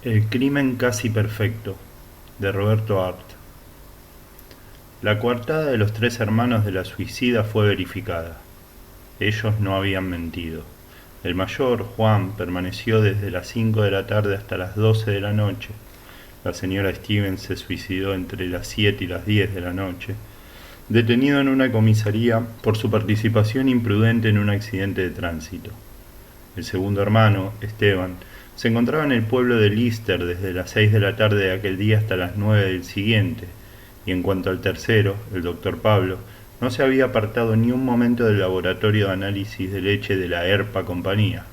El crimen casi perfecto, de Roberto Art. La coartada de los tres hermanos de la suicida fue verificada. Ellos no habían mentido. El mayor, Juan, permaneció desde las 5 de la tarde hasta las 12 de la noche. La señora Stevens se suicidó entre las 7 y las 10 de la noche, detenido en una comisaría por su participación imprudente en un accidente de tránsito. El segundo hermano, Esteban, se encontraba en el pueblo de Lister desde las 6 de la tarde de aquel día hasta las 9 del siguiente, y en cuanto al tercero, el doctor Pablo, no se había apartado ni un momento del laboratorio de análisis de leche de la ERPA Compañía,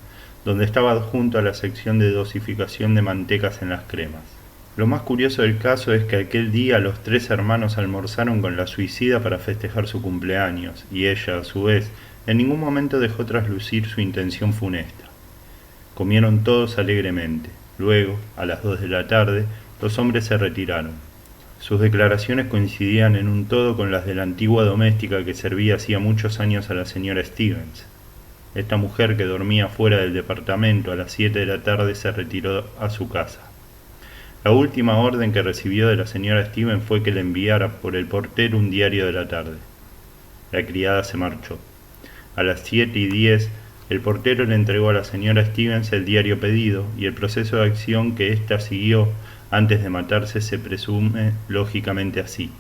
donde estaba adjunto a la sección de dosificación de mantecas en las cremas. Lo más curioso del caso es que aquel día los tres hermanos almorzaron con la suicida para festejar su cumpleaños, y ella, a su vez, en ningún momento dejó traslucir su intención funesta. Comieron todos alegremente. Luego, a las 2 de la tarde, los hombres se retiraron. Sus declaraciones coincidían en un todo con las de la antigua doméstica que servía hacía muchos años a la señora Stevens. Esta mujer, que dormía fuera del departamento a las 7 de la tarde, se retiró a su casa. La última orden que recibió de la señora Stevens fue que le enviara por el portero un diario de la tarde. La criada se marchó. A las 7:10, el portero le entregó a la señora Stevens el diario pedido, y el proceso de acción que ésta siguió antes de matarse se presume lógicamente así.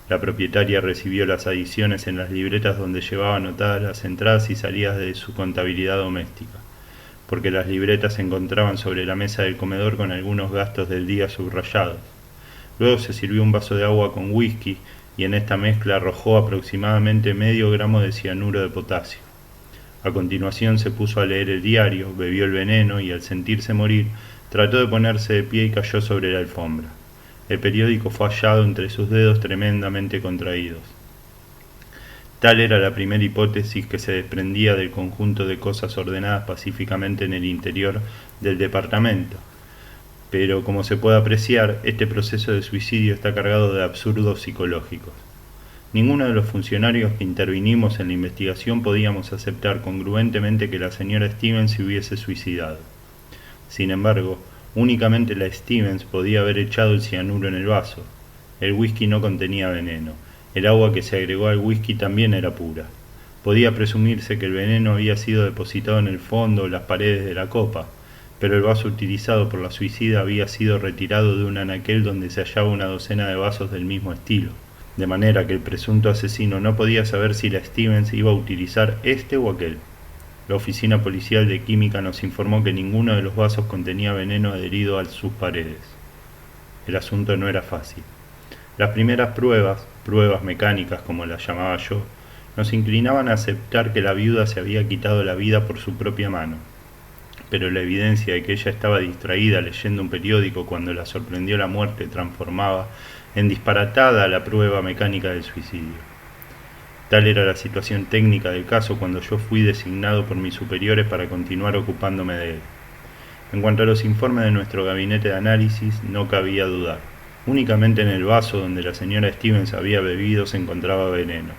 La propietaria recibió las adiciones en las libretas donde llevaba anotadas las entradas y salidas de su contabilidad doméstica, porque las libretas se encontraban sobre la mesa del comedor con algunos gastos del día subrayados. Luego se sirvió un vaso de agua con whisky y en esta mezcla arrojó aproximadamente medio gramo de cianuro de potasio. A continuación se puso a leer el diario, bebió el veneno y, al sentirse morir, trató de ponerse de pie y cayó sobre la alfombra. El periódico fue hallado entre sus dedos tremendamente contraídos. Tal era la primera hipótesis que se desprendía del conjunto de cosas ordenadas pacíficamente en el interior del departamento. Pero, como se puede apreciar, este proceso de suicidio está cargado de absurdos psicológicos. Ninguno de los funcionarios que intervinimos en la investigación podíamos aceptar congruentemente que la señora Stevens se hubiese suicidado. Sin embargo, únicamente la Stevens podía haber echado el cianuro en el vaso. El whisky no contenía veneno. El agua que se agregó al whisky también era pura. Podía presumirse que el veneno había sido depositado en el fondo o las paredes de la copa, pero el vaso utilizado por la suicida había sido retirado de un anaquel donde se hallaba una docena de vasos del mismo estilo, de manera que el presunto asesino no podía saber si la Stevens iba a utilizar este o aquel. La oficina policial de química nos informó que ninguno de los vasos contenía veneno adherido a sus paredes. El asunto no era fácil. Las primeras pruebas mecánicas como las llamaba yo, nos inclinaban a aceptar que la viuda se había quitado la vida por su propia mano. Pero la evidencia de que ella estaba distraída leyendo un periódico cuando la sorprendió la muerte transformaba en disparatada la prueba mecánica del suicidio. Tal era la situación técnica del caso cuando yo fui designado por mis superiores para continuar ocupándome de él. En cuanto a los informes de nuestro gabinete de análisis, no cabía dudar. Únicamente en el vaso donde la señora Stevens había bebido se encontraba veneno.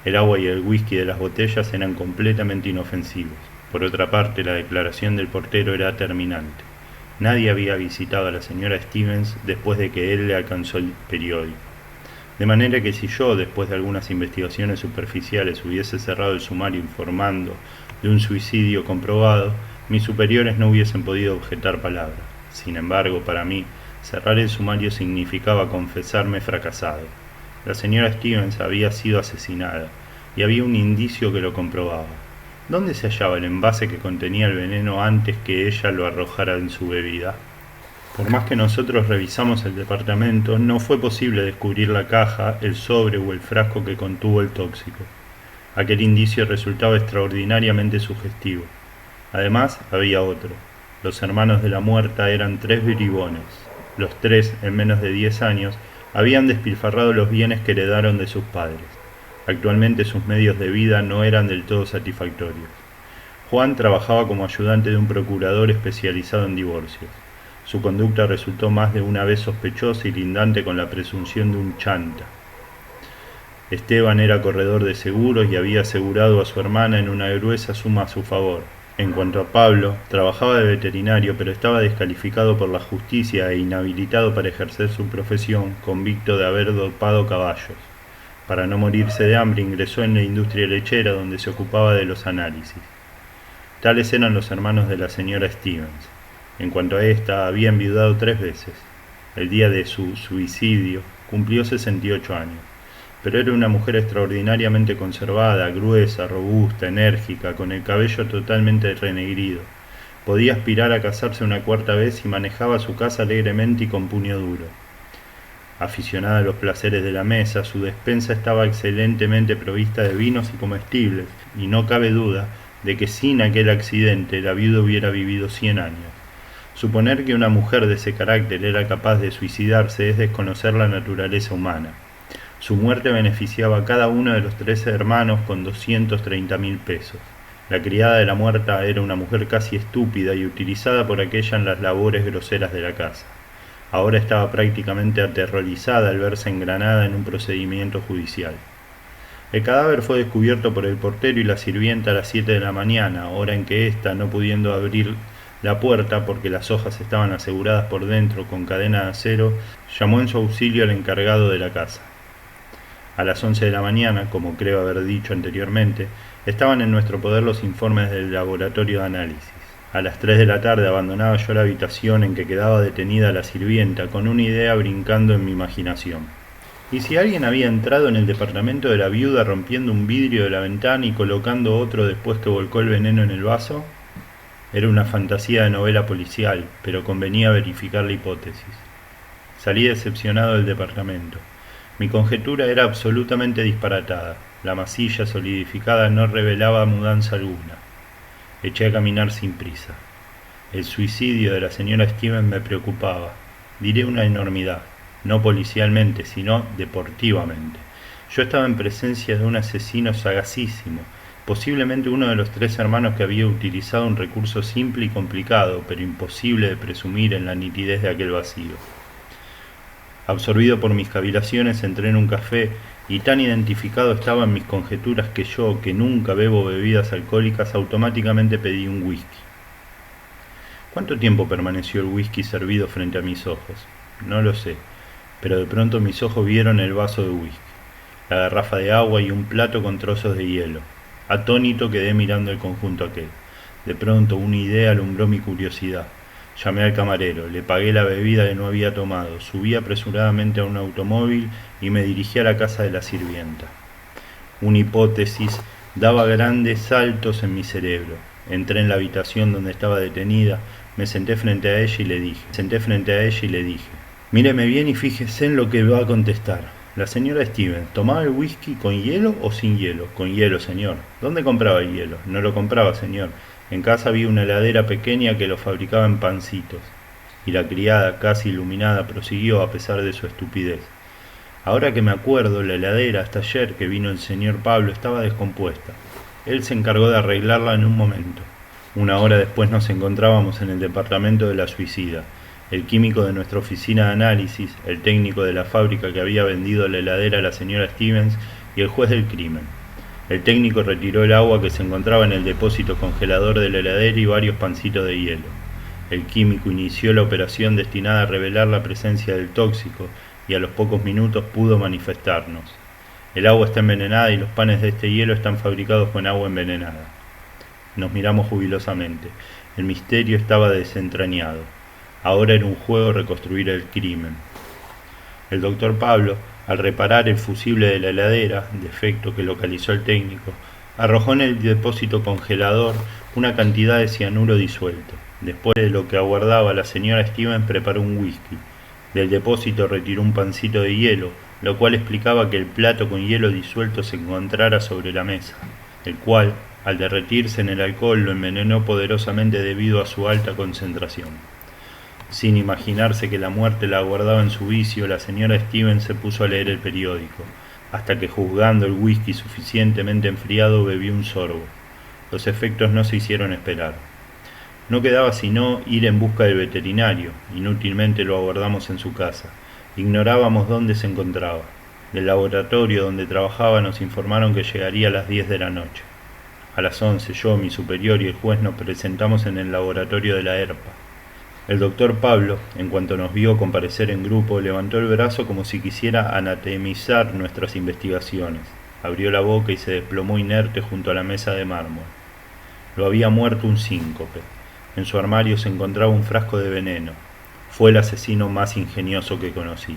El agua y el whisky de las botellas eran completamente inofensivos. Por otra parte, la declaración del portero era terminante. Nadie había visitado a la señora Stevens después de que él le alcanzó el periódico. De manera que si yo, después de algunas investigaciones superficiales, hubiese cerrado el sumario informando de un suicidio comprobado, mis superiores no hubiesen podido objetar palabra. Sin embargo, para mí, cerrar el sumario significaba confesarme fracasado. La señora Stevens había sido asesinada, y había un indicio que lo comprobaba. ¿Dónde se hallaba el envase que contenía el veneno antes que ella lo arrojara en su bebida? Por más que nosotros revisamos el departamento, no fue posible descubrir la caja, el sobre o el frasco que contuvo el tóxico. Aquel indicio resultaba extraordinariamente sugestivo. Además, había otro. Los hermanos de la muerta eran tres bribones. Los tres, en menos de 10 años, habían despilfarrado los bienes que heredaron de sus padres. Actualmente sus medios de vida no eran del todo satisfactorios. Juan trabajaba como ayudante de un procurador especializado en divorcios. Su conducta resultó más de una vez sospechosa y lindante con la presunción de un chanta. Esteban era corredor de seguros y había asegurado a su hermana en una gruesa suma a su favor. En cuanto a Pablo, trabajaba de veterinario, pero estaba descalificado por la justicia e inhabilitado para ejercer su profesión, convicto de haber dopado caballos. Para no morirse de hambre, ingresó en la industria lechera, donde se ocupaba de los análisis. Tales eran los hermanos de la señora Stevens. En cuanto a esta, había enviudado 3 veces. El día de su suicidio cumplió 68 años, pero era una mujer extraordinariamente conservada, gruesa, robusta, enérgica, con el cabello totalmente renegrido. Podía aspirar a casarse una 4ª vez y manejaba su casa alegremente y con puño duro. Aficionada a los placeres de la mesa, su despensa estaba excelentemente provista de vinos y comestibles, y no cabe duda de que sin aquel accidente la viuda hubiera vivido 100 años. Suponer que una mujer de ese carácter era capaz de suicidarse es desconocer la naturaleza humana. Su muerte beneficiaba a cada uno de los 13 hermanos con 230.000 pesos. La criada de la muerta era una mujer casi estúpida y utilizada por aquella en las labores groseras de la casa. Ahora estaba prácticamente aterrorizada al verse engranada en un procedimiento judicial. El cadáver fue descubierto por el portero y la sirvienta a las 7 de la mañana, hora en que ésta, no pudiendo abrir la puerta porque las hojas estaban aseguradas por dentro con cadena de acero, llamó en su auxilio al encargado de la casa. A las 11 de la mañana, como creo haber dicho anteriormente, estaban en nuestro poder los informes del laboratorio de análisis. A las 3 de la tarde abandonaba yo la habitación en que quedaba detenida la sirvienta, con una idea brincando en mi imaginación. ¿Y si alguien había entrado en el departamento de la viuda rompiendo un vidrio de la ventana y colocando otro después que volcó el veneno en el vaso? Era una fantasía de novela policial, pero convenía verificar la hipótesis. Salí decepcionado del departamento. Mi conjetura era absolutamente disparatada. La masilla solidificada no revelaba mudanza alguna. Eché a caminar sin prisa. El suicidio de la señora Stevens me preocupaba. Diré una enormidad, no policialmente, sino deportivamente. Yo estaba en presencia de un asesino sagacísimo, posiblemente uno de los 3 hermanos que había utilizado un recurso simple y complicado, pero imposible de presumir en la nitidez de aquel vacío. Absorbido por mis cavilaciones, entré en un café y tan identificado estaba en mis conjeturas que yo, que nunca bebo bebidas alcohólicas, automáticamente pedí un whisky. ¿Cuánto tiempo permaneció el whisky servido frente a mis ojos? No lo sé, pero de pronto mis ojos vieron el vaso de whisky, la garrafa de agua y un plato con trozos de hielo. Atónito quedé mirando el conjunto aquel. De pronto una idea alumbró mi curiosidad. Llamé al camarero, le pagué la bebida que no había tomado, subí apresuradamente a un automóvil y me dirigí a la casa de la sirvienta. Una hipótesis daba grandes saltos en mi cerebro. Entré en la habitación donde estaba detenida, me senté frente a ella y le dije, míreme bien y fíjese en lo que va a contestar. La señora Stevens, ¿tomaba el whisky con hielo o sin hielo? Con hielo, señor. ¿Dónde compraba el hielo? No lo compraba, señor. En casa había una heladera pequeña que lo fabricaba en pancitos. Y la criada, casi iluminada, prosiguió a pesar de su estupidez. Ahora que me acuerdo, la heladera, hasta ayer que vino el señor Pablo, estaba descompuesta. Él se encargó de arreglarla en un momento. 1 hora después nos encontrábamos en el departamento de la suicida. El químico de nuestra oficina de análisis, el técnico de la fábrica que había vendido la heladera a la señora Stevens y el juez del crimen. El técnico retiró el agua que se encontraba en el depósito congelador de la heladera y varios pancitos de hielo. El químico inició la operación destinada a revelar la presencia del tóxico y a los pocos minutos pudo manifestarnos. El agua está envenenada y los panes de este hielo están fabricados con agua envenenada. Nos miramos jubilosamente. El misterio estaba desentrañado. Ahora era un juego reconstruir el crimen. El doctor Pablo, al reparar el fusible de la heladera, defecto que localizó el técnico, arrojó en el depósito congelador una cantidad de cianuro disuelto. Después de lo que aguardaba, la señora Stevens preparó un whisky. Del depósito retiró un pancito de hielo, lo cual explicaba que el plato con hielo disuelto se encontrara sobre la mesa, el cual, al derretirse en el alcohol, lo envenenó poderosamente debido a su alta concentración. Sin imaginarse que la muerte la aguardaba en su vicio, la señora Stevens se puso a leer el periódico, hasta que, juzgando el whisky suficientemente enfriado, bebió un sorbo. Los efectos no se hicieron esperar. No quedaba sino ir en busca del veterinario. Inútilmente lo aguardamos en su casa. Ignorábamos dónde se encontraba. Del laboratorio donde trabajaba nos informaron que llegaría a las 10 de la noche. A las 11 yo, mi superior y el juez nos presentamos en el laboratorio de la ERPA. El doctor Pablo, en cuanto nos vio comparecer en grupo, levantó el brazo como si quisiera anatemizar nuestras investigaciones. Abrió la boca y se desplomó inerte junto a la mesa de mármol. Lo había muerto un síncope. En su armario se encontraba un frasco de veneno. Fue el asesino más ingenioso que conocí.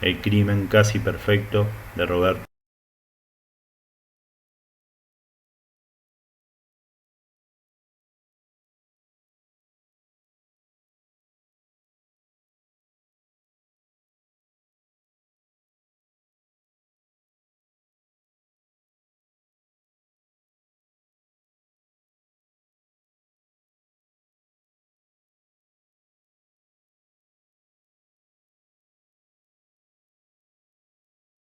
El crimen casi perfecto de Roberto